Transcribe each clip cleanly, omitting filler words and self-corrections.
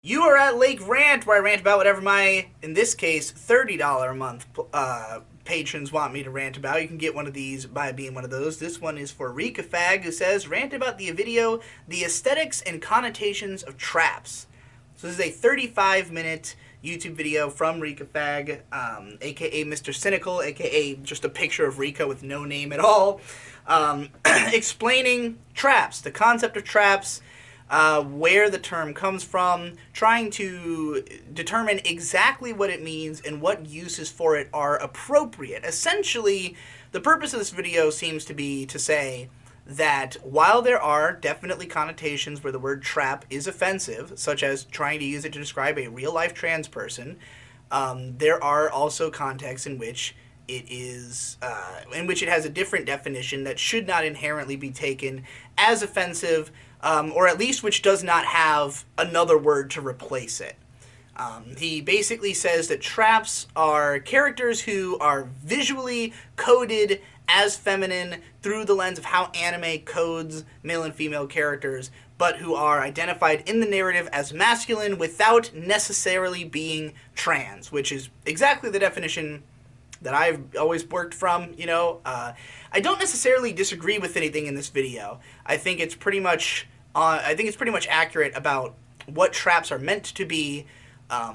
You are at Lake Rant, where I rant about whatever my, in this case, $30 a month patrons want me to rant about. You can get one of these by being one of those. This one is for Rika Fag, who says, rant about the video, the aesthetics and connotations of traps. So this is a 35-minute YouTube video from Rika Fag, aka Mr. Cynical, aka just a picture of Rika with no name at all, explaining traps, the concept of traps, where the term comes from, trying to determine exactly what it means and what uses for it are appropriate. Essentially, the purpose of this video seems to be to say that while there are definitely connotations where the word trap is offensive, such as trying to use it to describe a real-life trans person, there are also contexts in which it is in which it has a different definition that should not inherently be taken as offensive, or at least which does not have another word to replace it. He basically says that traps are characters who are visually coded as feminine through the lens of how anime codes male and female characters, but who are identified in the narrative as masculine without necessarily being trans, which is exactly the definition that I've always worked from, you know. I don't necessarily disagree with anything in this video. I think it's pretty much accurate about what traps are meant to be,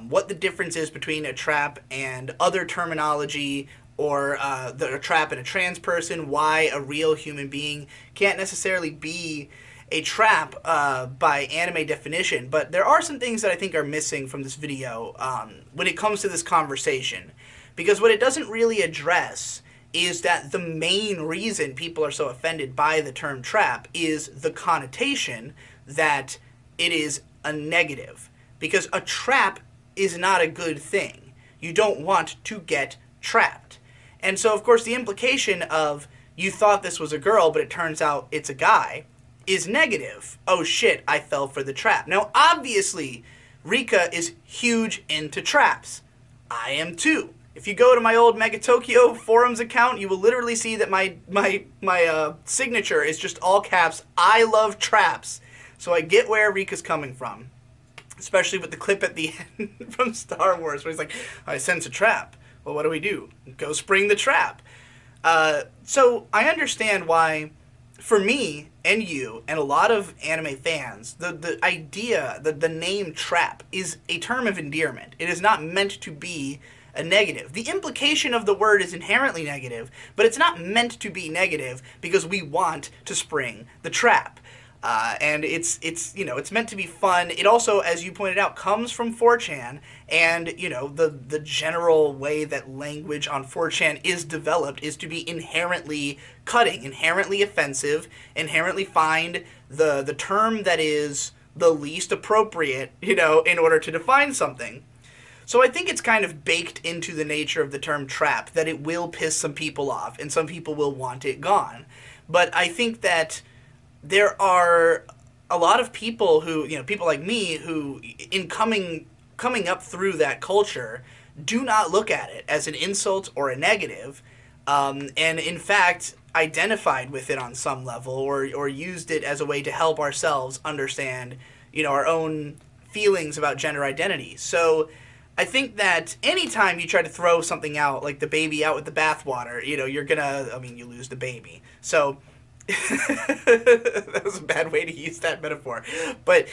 what the difference is between a trap and other terminology, or a trap and a trans person, why a real human being can't necessarily be a trap by anime definition. But there are some things that I think are missing from this video when it comes to this conversation. Because what it doesn't really address is that the main reason people are so offended by the term trap is the connotation that it is a negative. Because a trap is not a good thing. You don't want to get trapped. And so, of course, the implication of you thought this was a girl, but it turns out it's a guy, is negative. Oh shit, I fell for the trap. Now, obviously, Rika is huge into traps. I am too. If you go to my old Mega Tokyo forums account, you will literally see that my signature is just all caps, I love traps. So I get where Rika's coming from. Especially with the clip at the end from Star Wars, where he's like, I sense a trap. Well, what do? Go spring the trap. So I understand why, for me and you and a lot of anime fans, the idea, the name trap is a term of endearment. It is not meant to be a negative. The implication of the word is inherently negative, but it's not meant to be negative because we want to spring the trap. And it's meant to be fun. It also, as you pointed out, comes from 4chan, and the general way that language on 4chan is developed is to be inherently cutting, inherently offensive, inherently find the term that is the least appropriate, in order to define something. So I think it's kind of baked into the nature of the term trap that it will piss some people off, and some people will want it gone. But I think that there are a lot of people who, people like me, who, in coming up through that culture, do not look at it as an insult or a negative, and in fact identified with it on some level, or used it as a way to help ourselves understand, our own feelings about gender identity. So I think that anytime you try to throw something out, like the baby out with the bathwater, you're gonna, you lose the baby. So that was a bad way to use that metaphor. But,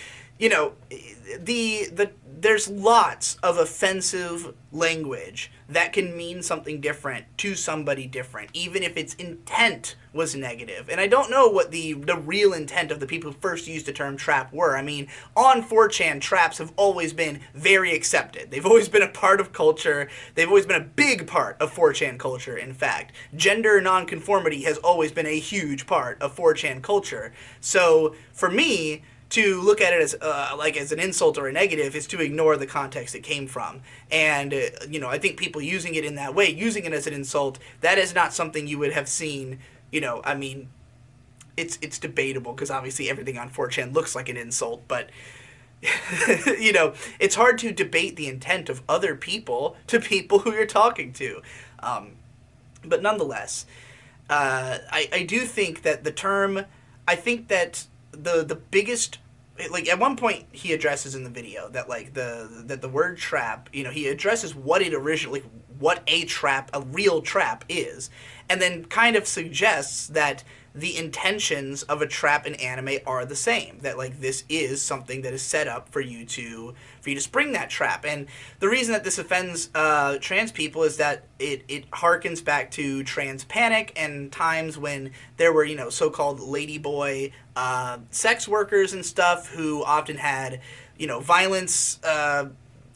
there's lots of offensive language that can mean something different to somebody different, even if its intent was negative. And I don't know what the real intent of the people who first used the term trap were. I mean, on 4chan, traps have always been very accepted. They've always been a part of culture. They've always been a big part of 4chan culture, in fact. Gender nonconformity has always been a huge part of 4chan culture. So, for me, to look at it as as an insult or a negative is to ignore the context it came from. And, I think people using it in that way, using it as an insult, that is not something you would have seen, it's debatable, because obviously everything on 4chan looks like an insult, but, it's hard to debate the intent of other people to people who you're talking to. But nonetheless, I do think that the term, I think that the biggest like at one point he addresses in the video that like the word trap, he addresses what it originally, like, what a real trap is, and then kind of suggests that the intentions of a trap in anime are the same, that like this is something that is set up for you to spring that trap. And the reason that this offends trans people is that it harkens back to trans panic and times when there were so-called ladyboy sex workers and stuff who often had violence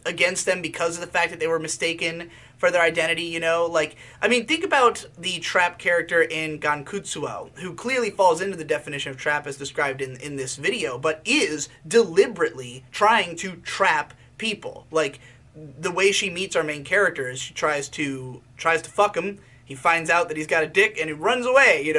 against them because of the fact that they were mistaken for their identity, Like, I mean, think about the trap character in Gankutsuo, who clearly falls into the definition of trap as described in this video, but is deliberately trying to trap people. Like, the way she meets our main character is she tries to fuck him, he finds out that he's got a dick, and he runs away,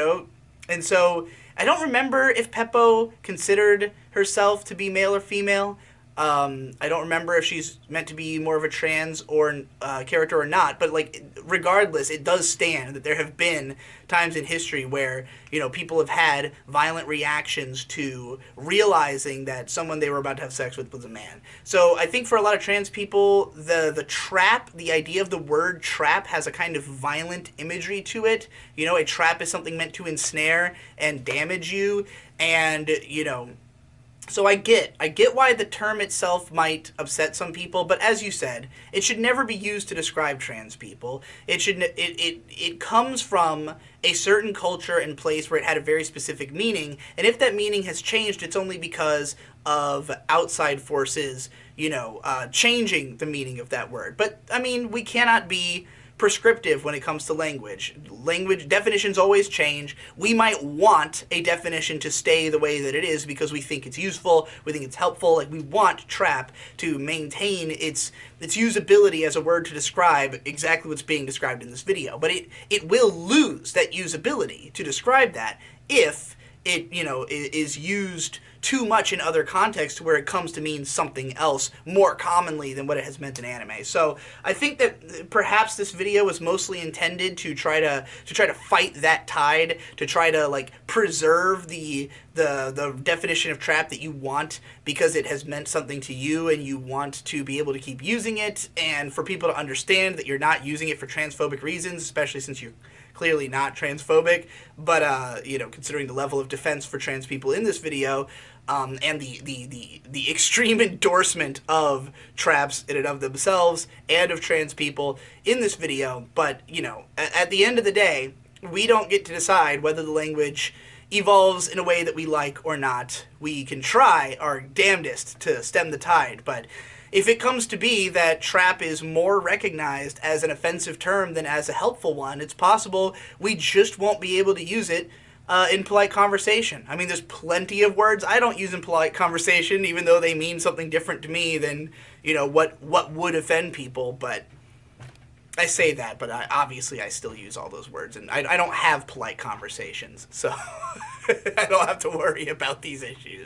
And so, I don't remember if Peppo considered herself to be male or female. I don't remember if she's meant to be more of a trans or character or not, but like regardless, it does stand that there have been times in history where people have had violent reactions to realizing that someone they were about to have sex with was a man. So I think for a lot of trans people, the trap, the idea of the word trap has a kind of violent imagery to it. A trap is something meant to ensnare and damage you, and so I get why the term itself might upset some people, but as you said, it should never be used to describe trans people. It comes from a certain culture and place where it had a very specific meaning, and if that meaning has changed, it's only because of outside forces, changing the meaning of that word. But I mean, we cannot be prescriptive when it comes to language. Language definitions always change. We might want a definition to stay the way that it is because we think it's useful, we think it's helpful. Like, we want trap to maintain its usability as a word to describe exactly what's being described in this video. But it will lose that usability to describe that if it is used too much in other contexts where it comes to mean something else more commonly than what it has meant in anime. So I think that perhaps this video was mostly intended to try to fight that tide, to try to like preserve the definition of trap that you want because it has meant something to you and you want to be able to keep using it, and for people to understand that you're not using it for transphobic reasons, especially since you're clearly not transphobic, but considering the level of defense for trans people in this video, and the extreme endorsement of traps in and of themselves and of trans people in this video. But at the end of the day, we don't get to decide whether the language evolves in a way that we like or not. We can try our damnedest to stem the tide, but if it comes to be that trap is more recognized as an offensive term than as a helpful one, it's possible we just won't be able to use it in polite conversation. I mean, there's plenty of words I don't use in polite conversation, even though they mean something different to me than, what would offend people. But I say that, but obviously I still use all those words, and I don't have polite conversations, so I don't have to worry about these issues.